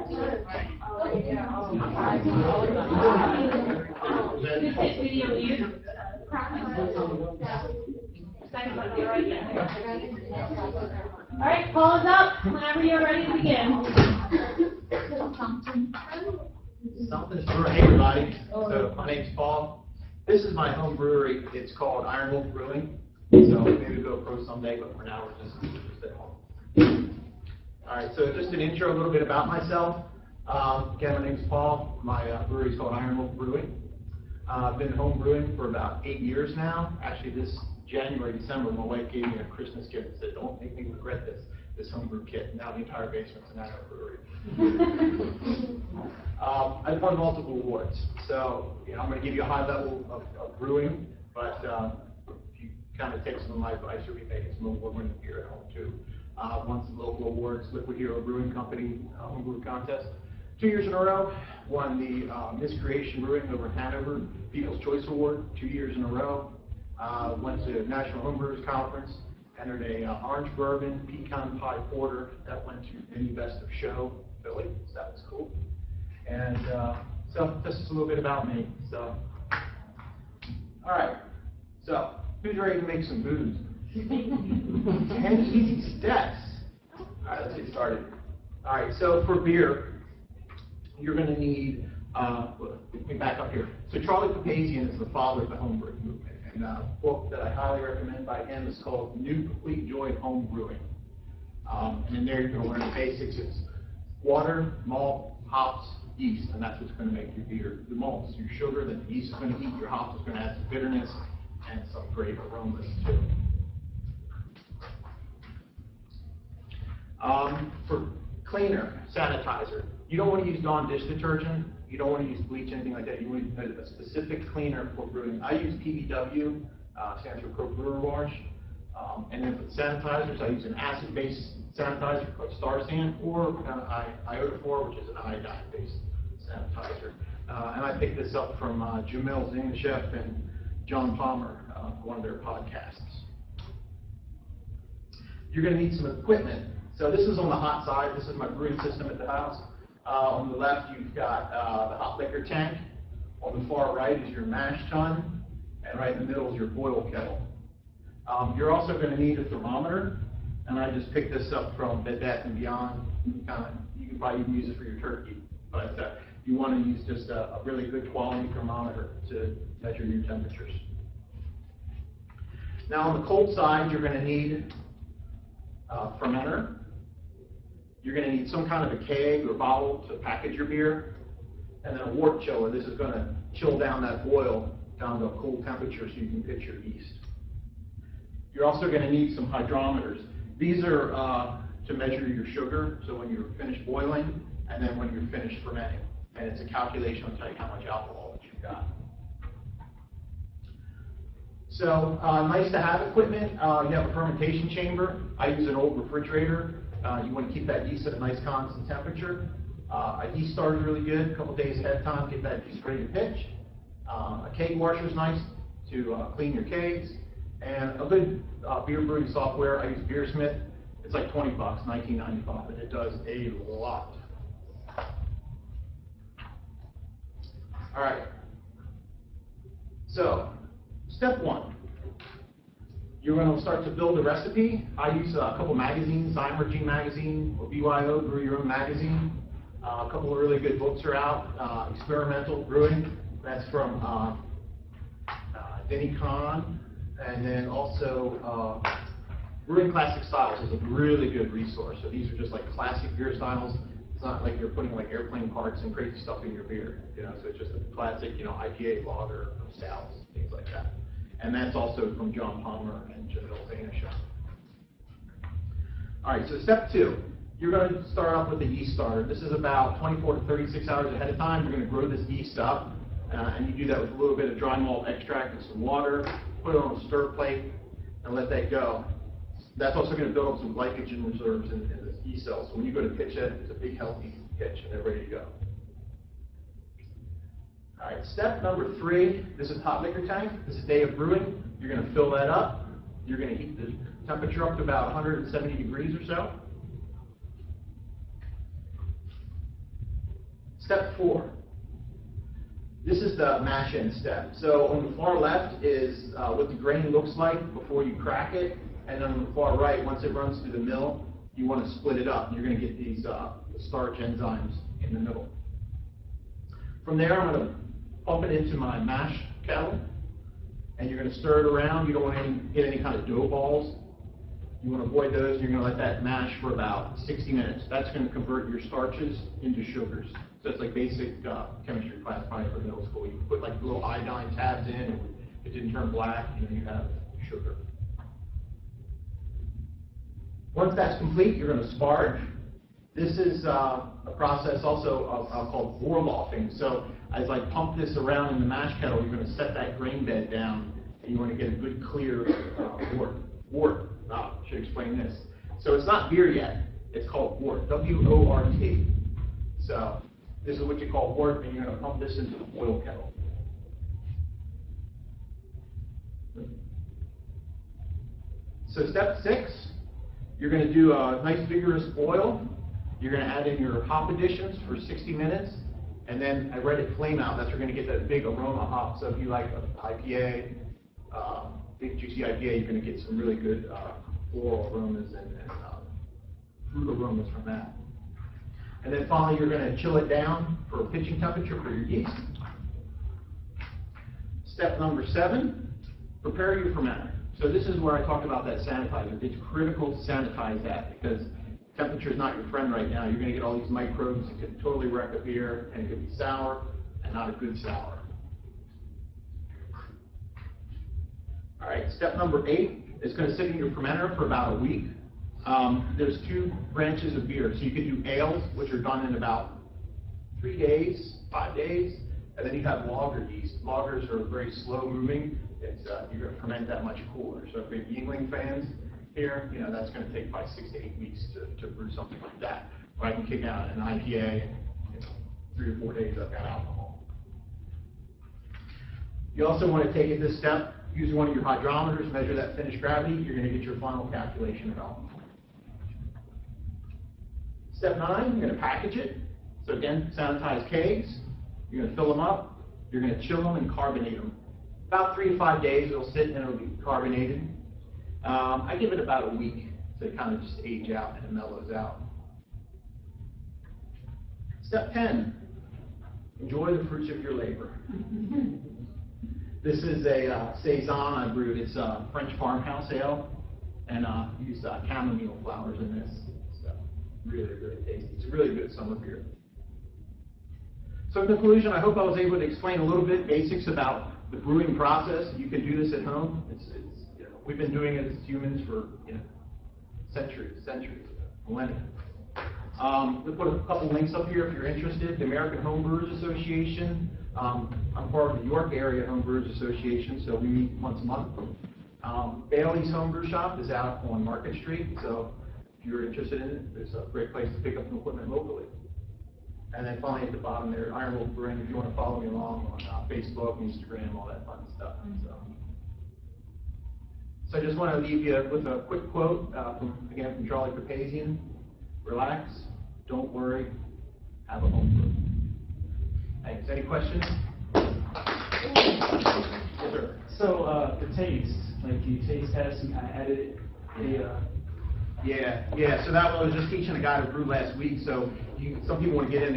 Video you. All right, call us up whenever you're ready to begin. Something's brewing. Hey everybody, so my name's Paul. This is my home brewery. It's called Iron Wolf Brewing. So maybe we'll go pro someday, but for now we're just at home. All right, so just an intro, a little bit about myself. Again, my name's Paul. My brewery is called Iron Wolf Brewing. I've been home brewing for about 8 years now. Actually, this January, December, my wife gave me a Christmas gift and said, "Don't make me regret this homebrew kit." Now the entire basement's an Iron Wolf brewery. I've won multiple awards, so I'm going to give you a high level of brewing, but if you kind of take some of my advice, you'll be making some award-winning beer at home too. Won some local awards, Liquid Hero Brewing Company homebrew contest. 2 years in a row, won the Miss Creation Brewing over in Hanover People's Choice Award 2 years in a row. Went to National Homebrewers Conference, entered a orange bourbon pecan pie porter that went to Mini Best of Show Philly, so that was cool. And so this is a little bit about me. So, all right. So who's ready to make some booze? 10 easy steps. All right, let's get started. All right. So for beer, you're going to need. Let me back up here. So Charlie Papazian is the father of the homebrew movement, and a book that I highly recommend by him is called New Complete Joy of Home Brewing. And in there you're going to learn the basics. It's water, malt, hops, yeast, and that's what's going to make your beer. The malt's your sugar, then the yeast is going to heat, your hops is going to add some bitterness and some great aromas too. For cleaner, sanitizer, you don't want to use Dawn dish detergent, you don't want to use bleach, anything like that. You want to use a specific cleaner for brewing. I use PBW, stands for Pro Brewer Wash. And then for the sanitizers, I use an acid-based sanitizer called Star San, or iodophor, which is an iodine-based sanitizer. And I picked this up from Jamil Zingashev and John Palmer, one of their podcasts. You're going to need some equipment. So this is on the hot side. This is my brewing system at the house. On the left, you've got the hot liquor tank. On the far right is your mash tun, and right in the middle is your boil kettle. You're also going to need a thermometer, and I just picked this up from Bed Bath & Beyond. You can probably even use it for your turkey, but you want to use just a really good quality thermometer to measure your temperatures. Now on the cold side, you're going to need a fermenter. You're going to need some kind of a keg or bottle to package your beer, and then a wort chiller. This is going to chill down that boil down to a cool temperature so you can pitch your yeast. You're also going to need some hydrometers. These are to measure your sugar, so when you're finished boiling, and then when you're finished fermenting. And it's a calculation to tell you how much alcohol that you've got. So nice to have equipment. You have a fermentation chamber. I use an old refrigerator. You want to keep that yeast at a nice constant temperature. A yeast starter is really good. A couple days ahead of time, get that yeast ready to pitch. A keg washer is nice to clean your kegs. And a good beer brewing software, I use Beersmith. It's like $20, $19.95, and it does a lot. All right. So, step one. You're going to start to build a recipe. I use a couple magazines, Zymergy magazine or BYO, Brew Your Own magazine. A couple of really good books are out. Experimental Brewing, that's from Denny Kahn. And then also Brewing Classic Styles is a really good resource. So these are just like classic beer styles. It's not like you're putting like airplane parts and crazy stuff in your beer. So it's just a classic, IPA, lager, stouts, things like that. And that's also from John Palmer and Jamil Zingashev. All right, so step two. You're going to start off with the yeast starter. This is about 24 to 36 hours ahead of time. You're going to grow this yeast up. And you do that with a little bit of dry malt extract and some water. Put it on a stir plate and let that go. That's also going to build up some glycogen reserves in this yeast cell. So when you go to pitch it, it's a big healthy pitch and they're ready to go. All right, step number 3, this is hot liquor tank. This is day of brewing. You're going to fill that up. You're going to heat the temperature up to about 170 degrees or so. Step 4. This is the mash in step. So on the far left is what the grain looks like before you crack it, and then on the far right, once it runs through the mill, you want to split it up. You're going to get these starch enzymes in the middle. From there, I'm going to pump it into my mash kettle, and you're going to stir it around. You don't want to get any kind of dough balls. You want to avoid those. You're going to let that mash for about 60 minutes. That's going to convert your starches into sugars. So it's like basic chemistry class, probably for middle school. You put like little iodine tabs in, and if it didn't turn black, you have sugar. Once that's complete, you're going to sparge. This is a process also I'll call vorlofing. So as I pump this around in the mash kettle, you're going to set that grain bed down, and you want to get a good clear wort. Should explain this. So it's not beer yet. It's called wort. W-O-R-T. So this is what you call wort, and you're going to pump this into the boil kettle. So step 6, you're going to do a nice vigorous boil. You're going to add in your hop additions for 60 minutes, and then I read it flame out. That's where you're going to get that big aroma hop. So if you like an IPA, big juicy IPA, you're going to get some really good floral aromas and fruit aromas from that. And then finally, you're going to chill it down for a pitching temperature for your yeast. Step number 7, prepare your fermenter. So this is where I talked about that sanitizer. It's critical to sanitize that because temperature is not your friend right now. You're going to get all these microbes. It could totally wreck a beer, and it could be sour and not a good sour. All right, step number 8 is going to sit in your fermenter for about a week. There's 2 branches of beer. So you can do ales, which are done in about 3 days, 5 days, and then you have lager yeast. Lagers are very slow moving. You're going to ferment that much cooler. So if you're Yingling fans here, that's going to take probably 6 to 8 weeks to brew something like that. Or I can kick out an IPA, 3 or 4 days I've got alcohol. You also want to take it this step, using one of your hydrometers, measure that finished gravity. You're going to get your final calculation of alcohol. Step 9, you're going to package it. So again, sanitize kegs. You're going to fill them up. You're going to chill them and carbonate them. About 3 to 5 days, it'll sit and it'll be carbonated. I give it about a week to kind of just age out and it mellows out. Step 10, enjoy the fruits of your labor. This is a Saison I brewed. It's a French farmhouse ale, and used chamomile flowers in this. So really, really tasty. It's a really good summer beer. So in conclusion, I hope I was able to explain a little bit basics about the brewing process. You can do this at home. We've been doing it as humans for centuries, millennia. We'll put a couple links up here if you're interested. The American Homebrewers Association. I'm part of the York Area Homebrewers Association, so we meet once a month. Bailey's Homebrew Shop is out on Market Street, so if you're interested in it, it's a great place to pick up some equipment locally. And then finally at the bottom there, Iron Wolf Brewing, if you want to follow me along on Facebook, Instagram, all that fun stuff. So I just want to leave you with a quick quote, from Charlie Papazian. Relax, don't worry, have a home brew. Thanks. Any questions? Yes, sir. So the taste, like you taste test, you kind of edit it. Yeah. So that was just teaching a guy to brew last week. So some people want to get in.